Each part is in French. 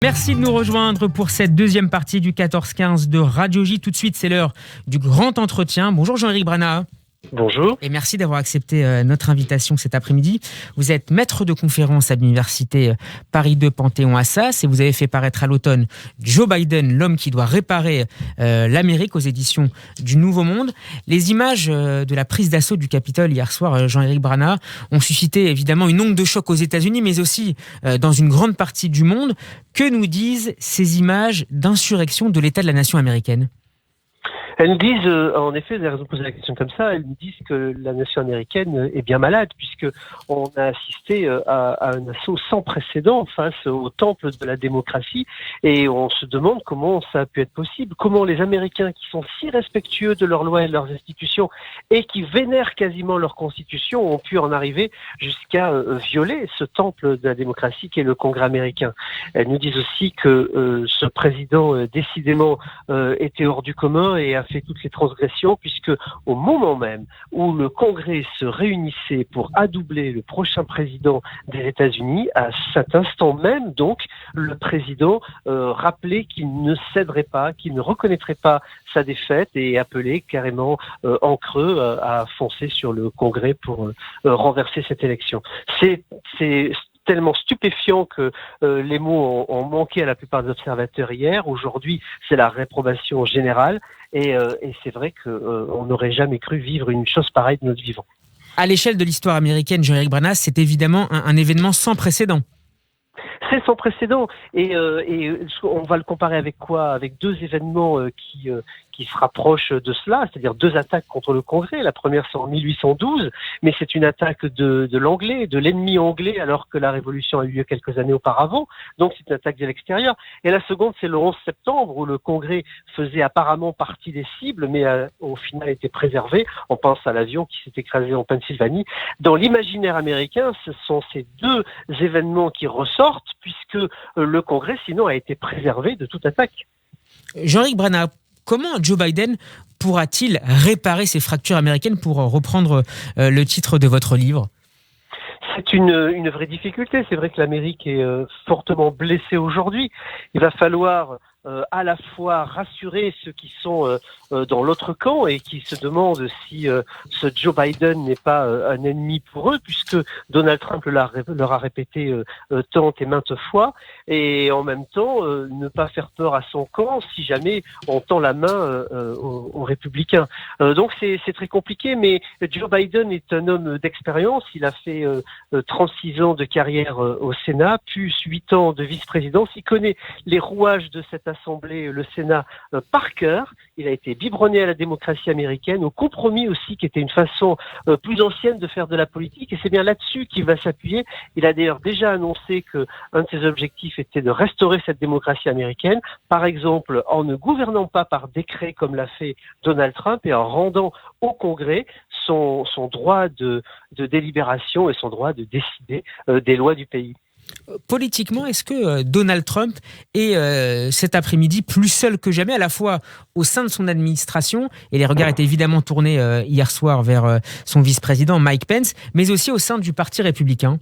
Merci de nous rejoindre pour cette deuxième partie du 14-15 de Radio J. Tout de suite, c'est l'heure du grand entretien. Bonjour Jean-Éric Brana. Bonjour. Et merci d'avoir accepté notre invitation cet après-midi. Vous êtes maître de conférence à l'université Paris 2 Panthéon-Assas et vous avez fait paraître à l'automne Joe Biden, l'homme qui doit réparer l'Amérique aux éditions du Nouveau Monde. Les images de la prise d'assaut du Capitole hier soir, Jean-Éric Brana, ont suscité évidemment une onde de choc aux États-Unis, mais aussi dans une grande partie du monde. Que nous disent ces images d'insurrection de l'État de la nation américaine ? Elles nous disent, en effet, vous avez raison de poser la question comme ça, elles nous disent que la nation américaine est bien malade, puisque on a assisté à un assaut sans précédent face au temple de la démocratie, et on se demande comment ça a pu être possible, comment les Américains qui sont si respectueux de leurs lois et de leurs institutions, et qui vénèrent quasiment leur constitution, ont pu en arriver jusqu'à violer ce temple de la démocratie qui est le Congrès américain. Elles nous disent aussi que ce président, décidément, était hors du commun et a fait toutes les transgressions, puisque au moment même où le Congrès se réunissait pour adoubler le prochain président des États-Unis, à cet instant même, donc, le président rappelait qu'il ne céderait pas, qu'il ne reconnaîtrait pas sa défaite et appelait carrément en creux à foncer sur le Congrès pour renverser cette élection. C'est tellement stupéfiant que les mots ont manqué à la plupart des observateurs hier. Aujourd'hui, c'est la réprobation générale et c'est vrai qu'on n'aurait jamais cru vivre une chose pareille de notre vivant. À l'échelle de l'histoire américaine, Jean-Éric Brana, c'est évidemment un événement sans précédent. C'est sans précédent et on va le comparer avec quoi ? Avec deux événements qui se rapprochent de cela, c'est-à-dire deux attaques contre le Congrès. La première, c'est en 1812, mais c'est une attaque de l'anglais, de l'ennemi anglais, alors que la Révolution a eu lieu quelques années auparavant. Donc c'est une attaque de l'extérieur. Et la seconde, c'est le 11 septembre, où le Congrès faisait apparemment partie des cibles, mais au final était préservé. On pense à l'avion qui s'est écrasé en Pennsylvanie. Dans l'imaginaire américain, ce sont ces deux événements qui ressortent, puisque le Congrès, sinon, a été préservé de toute attaque. Jean-Éric Brana, comment Joe Biden pourra-t-il réparer ces fractures américaines, pour reprendre le titre de votre livre ? C'est une vraie difficulté. C'est vrai que l'Amérique est fortement blessée aujourd'hui. Il va falloir à la fois rassurer ceux qui sont dans l'autre camp et qui se demandent si ce Joe Biden n'est pas un ennemi pour eux, puisque Donald Trump leur a répété tant et maintes fois, et en même temps ne pas faire peur à son camp si jamais on tend la main aux républicains. Donc c'est très compliqué, mais Joe Biden est un homme d'expérience. Il a fait 36 ans de carrière au Sénat, plus 8 ans de vice-présidence. Il connaît les rouages de cette Assemblée, le Sénat, par cœur. Il a été biberonné à la démocratie américaine, au compromis aussi, qui était une façon plus ancienne de faire de la politique, et c'est bien là-dessus qu'il va s'appuyer. Il a d'ailleurs déjà annoncé qu'un de ses objectifs était de restaurer cette démocratie américaine, par exemple en ne gouvernant pas par décret comme l'a fait Donald Trump, et en rendant au Congrès son droit de délibération et son droit de décider des lois du pays. Politiquement, est-ce que Donald Trump est cet après-midi plus seul que jamais, à la fois au sein de son administration, et les regards étaient évidemment tournés hier soir vers son vice-président Mike Pence, mais aussi au sein du Parti républicain ?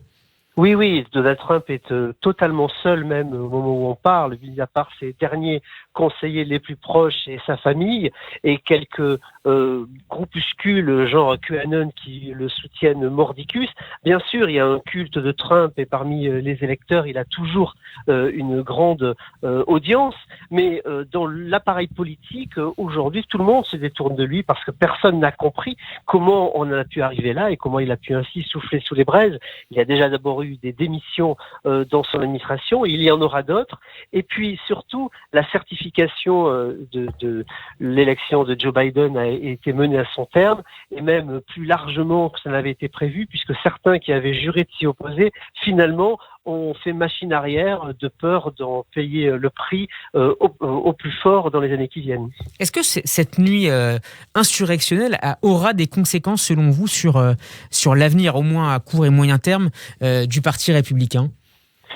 Oui, Donald Trump est totalement seul, même au moment où on parle, mis à part ses derniers conseillers les plus proches et sa famille, et quelques groupuscules genre QAnon qui le soutiennent mordicus. Bien sûr, il y a un culte de Trump, et parmi les électeurs, il a toujours une grande audience, mais dans l'appareil politique, aujourd'hui, tout le monde se détourne de lui, parce que personne n'a compris comment on en a pu arriver là, et comment il a pu ainsi souffler sous les braises. Il y a déjà d'abord eu des démissions dans son administration, et il y en aura d'autres, et puis surtout la certification de l'élection de Joe Biden a été menée à son terme, et même plus largement que ça n'avait été prévu, puisque certains qui avaient juré de s'y opposer, finalement ont fait machine arrière de peur d'en payer le prix au plus fort dans les années qui viennent. Est-ce que cette nuit insurrectionnelle aura des conséquences, selon vous, sur l'avenir, au moins à court et moyen terme, du Parti républicain ?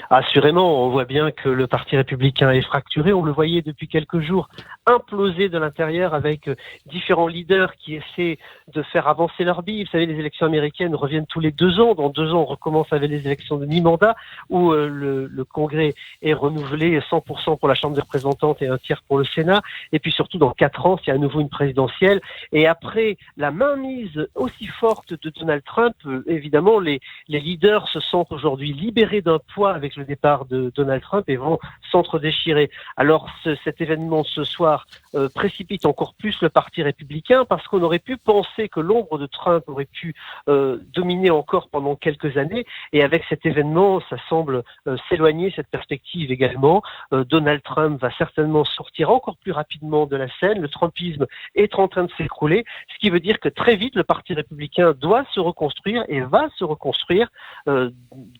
Assurément, on voit bien que le Parti républicain est fracturé. On le voyait depuis quelques jours imploser de l'intérieur avec différents leaders qui essaient de faire avancer leur bille. Vous savez, les élections américaines reviennent tous les 2 ans. Dans 2 ans, on recommence avec les élections de mi-mandat où le Congrès est renouvelé 100% pour la Chambre des représentants et un tiers pour le Sénat. Et puis surtout, dans 4 ans, c'est à nouveau une présidentielle. Et après la mainmise aussi forte de Donald Trump, évidemment, les leaders se sentent aujourd'hui libérés d'un poids avec le départ de Donald Trump et vont s'entre-déchirer. Alors cet événement ce soir précipite encore plus le Parti républicain parce qu'on aurait pu penser que l'ombre de Trump aurait pu dominer encore pendant quelques années et avec cet événement, ça semble s'éloigner cette perspective également. Donald Trump va certainement sortir encore plus rapidement de la scène. Le Trumpisme est en train de s'écrouler, ce qui veut dire que très vite le Parti républicain doit se reconstruire et va se reconstruire.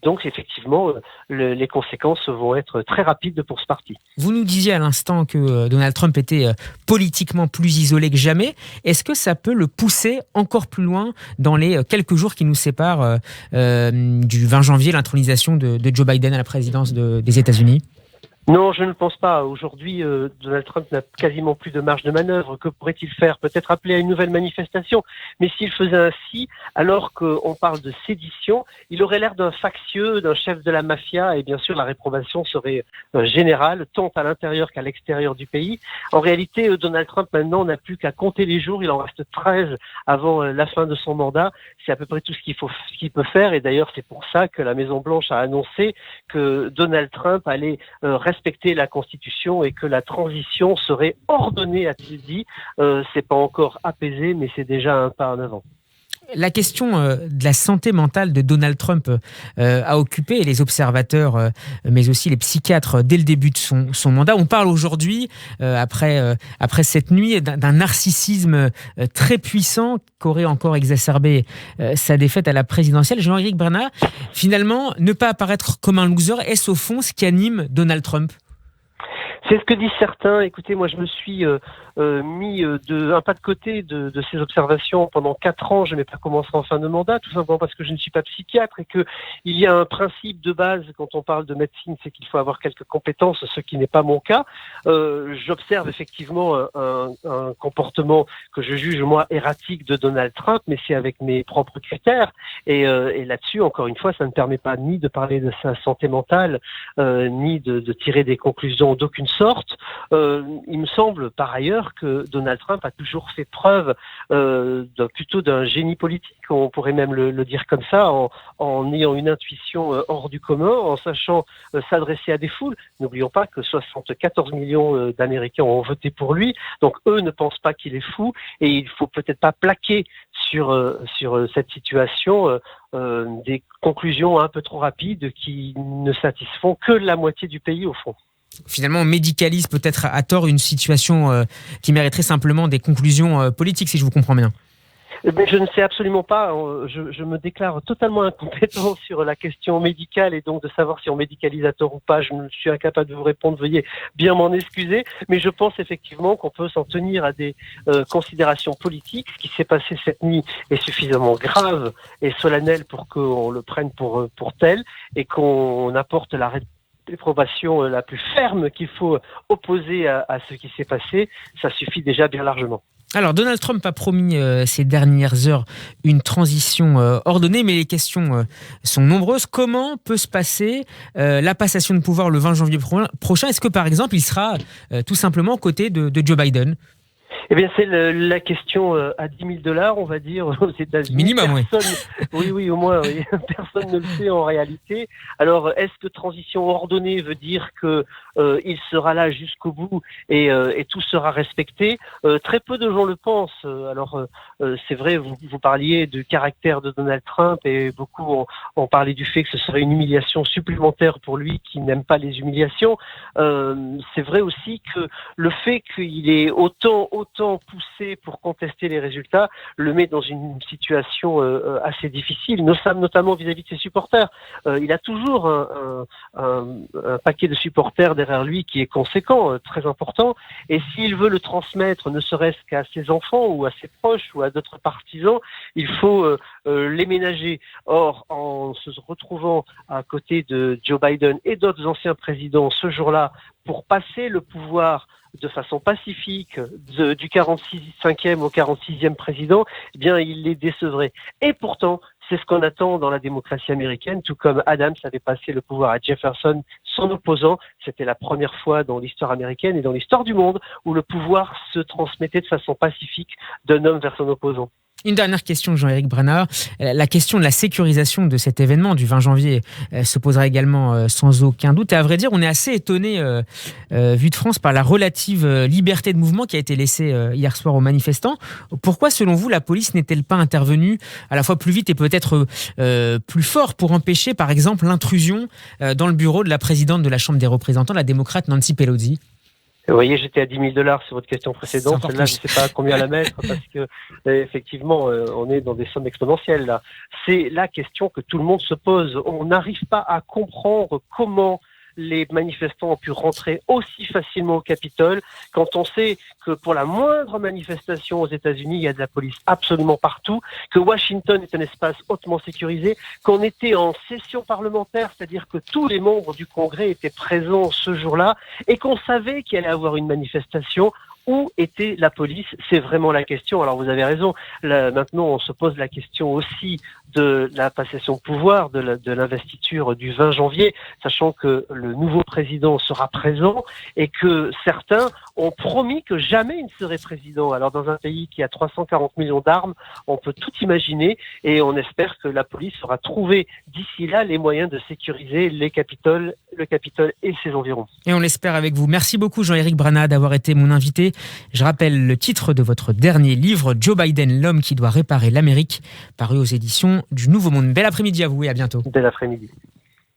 Donc effectivement, les conséquences vont être très rapides pour ce parti. Vous nous disiez à l'instant que Donald Trump était politiquement plus isolé que jamais. Est-ce que ça peut le pousser encore plus loin dans les quelques jours qui nous séparent du 20 janvier, l'intronisation de Joe Biden à la présidence des États-Unis ? Non, je ne pense pas. Aujourd'hui, Donald Trump n'a quasiment plus de marge de manœuvre. Que pourrait-il faire ? Peut-être appeler à une nouvelle manifestation. Mais s'il faisait ainsi, alors qu'on parle de sédition, il aurait l'air d'un factieux, d'un chef de la mafia. Et bien sûr, la réprobation serait générale, tant à l'intérieur qu'à l'extérieur du pays. En réalité, Donald Trump, maintenant, n'a plus qu'à compter les jours. Il en reste 13 avant la fin de son mandat. C'est à peu près tout ce qu'il peut faire. Et d'ailleurs, c'est pour ça que la Maison-Blanche a annoncé que Donald Trump allait respecter la Constitution et que la transition serait ordonnée, a-t-il dit. C'est pas encore apaisé, mais c'est déjà un pas en avant. La question de la santé mentale de Donald Trump a occupé les observateurs, mais aussi les psychiatres dès le début de son mandat. On parle aujourd'hui, après cette nuit, d'un narcissisme très puissant qu'aurait encore exacerbé sa défaite à la présidentielle. Jean-Éric Bernat, finalement, ne pas apparaître comme un loser, est-ce au fond ce qui anime Donald Trump ? C'est ce que disent certains. Écoutez, moi je me suis mis un pas de côté de ces observations pendant 4 ans. Je n'ai pas commencé en fin de mandat, tout simplement parce que je ne suis pas psychiatre et qu'il y a un principe de base quand on parle de médecine, c'est qu'il faut avoir quelques compétences, ce qui n'est pas mon cas. J'observe effectivement un comportement que je juge moi erratique de Donald Trump, mais c'est avec mes propres critères. Et là-dessus, encore une fois, ça ne permet pas ni de parler de sa santé mentale, ni de tirer des conclusions d'aucune sorte. Il me semble par ailleurs que Donald Trump a toujours fait preuve plutôt d'un génie politique, on pourrait même le dire comme ça, en ayant une intuition hors du commun, en sachant s'adresser à des foules. N'oublions pas que 74 millions d'Américains ont voté pour lui, donc eux ne pensent pas qu'il est fou, et il faut peut-être pas plaquer sur cette situation des conclusions un peu trop rapides qui ne satisfont que la moitié du pays au fond. Finalement, on médicalise peut-être à tort une situation qui mériterait simplement des conclusions politiques, si je vous comprends bien. Mais je ne sais absolument pas, je me déclare totalement incompétent sur la question médicale et donc de savoir si on médicalise à tort ou pas, je suis incapable de vous répondre, veuillez bien m'en excuser, mais je pense effectivement qu'on peut s'en tenir à des considérations politiques. Ce qui s'est passé cette nuit est suffisamment grave et solennel pour qu'on le prenne pour tel et qu'on apporte la réprobation la plus ferme qu'il faut opposer à ce qui s'est passé. Ça suffit déjà bien largement. Alors, Donald Trump a promis ces dernières heures une transition ordonnée, mais les questions sont nombreuses. Comment peut se passer la passation de pouvoir le 20 janvier prochain ? Est-ce que, par exemple, il sera tout simplement aux côtés de Joe Biden ? Eh bien, c'est la question à $10,000, on va dire, aux États-Unis. Minimum, oui, au moins, oui. Personne ne le sait en réalité. Alors, est-ce que transition ordonnée veut dire que il sera là jusqu'au bout et tout sera respecté ? Très peu de gens le pensent. Alors, c'est vrai, vous parliez du caractère de Donald Trump et beaucoup ont parlé du fait que ce serait une humiliation supplémentaire pour lui qui n'aime pas les humiliations. C'est vrai aussi que le fait qu'il ait autant autant poussé pour contester les résultats le met dans une situation assez difficile, notamment vis-à-vis de ses supporters. Il a toujours un paquet de supporters derrière lui qui est conséquent, très important, et s'il veut le transmettre, ne serait-ce qu'à ses enfants ou à ses proches ou à d'autres partisans, il faut les ménager. Or, en se retrouvant à côté de Joe Biden et d'autres anciens présidents ce jour-là pour passer le pouvoir de façon pacifique du 45e au 46e président, eh bien, il les décevrait. Et pourtant, c'est ce qu'on attend dans la démocratie américaine, tout comme Adams avait passé le pouvoir à Jefferson, son opposant. C'était la première fois dans l'histoire américaine et dans l'histoire du monde où le pouvoir se transmettait de façon pacifique d'un homme vers son opposant. Une dernière question, Jean-Éric Brannard. La question de la sécurisation de cet événement du 20 janvier se posera également sans aucun doute. Et à vrai dire, on est assez étonné, vu de France, par la relative liberté de mouvement qui a été laissée hier soir aux manifestants. Pourquoi, selon vous, la police n'est-elle pas intervenue à la fois plus vite et peut-être plus fort pour empêcher, par exemple, l'intrusion dans le bureau de la présidente de la Chambre des représentants, la démocrate Nancy Pelosi ? Vous voyez, j'étais à $10 000 sur votre question précédente. Celle-là, je ne sais pas combien la mettre parce que, effectivement, on est dans des sommes exponentielles, là. C'est la question que tout le monde se pose. On n'arrive pas à comprendre comment les manifestants ont pu rentrer aussi facilement au Capitole quand on sait que pour la moindre manifestation aux États-Unis, il y a de la police absolument partout, que Washington est un espace hautement sécurisé, qu'on était en session parlementaire, c'est-à-dire que tous les membres du Congrès étaient présents ce jour-là et qu'on savait qu'il allait y avoir une manifestation. Où était la police? C'est vraiment la question. Alors vous avez raison, là, maintenant on se pose la question aussi de la passation de pouvoir, de l'investiture du 20 janvier, sachant que le nouveau président sera présent et que certains ont promis que jamais il ne serait président. Alors dans un pays qui a 340 millions d'armes, on peut tout imaginer et on espère que la police aura trouvé d'ici là les moyens de sécuriser le Capitole et ses environs. Et on l'espère avec vous. Merci beaucoup Jean-Éric Brannard d'avoir été mon invité. Je rappelle le titre de votre dernier livre, Joe Biden, l'homme qui doit réparer l'Amérique, paru aux éditions du Nouveau Monde. Bel après-midi à vous et à bientôt. Bel après-midi.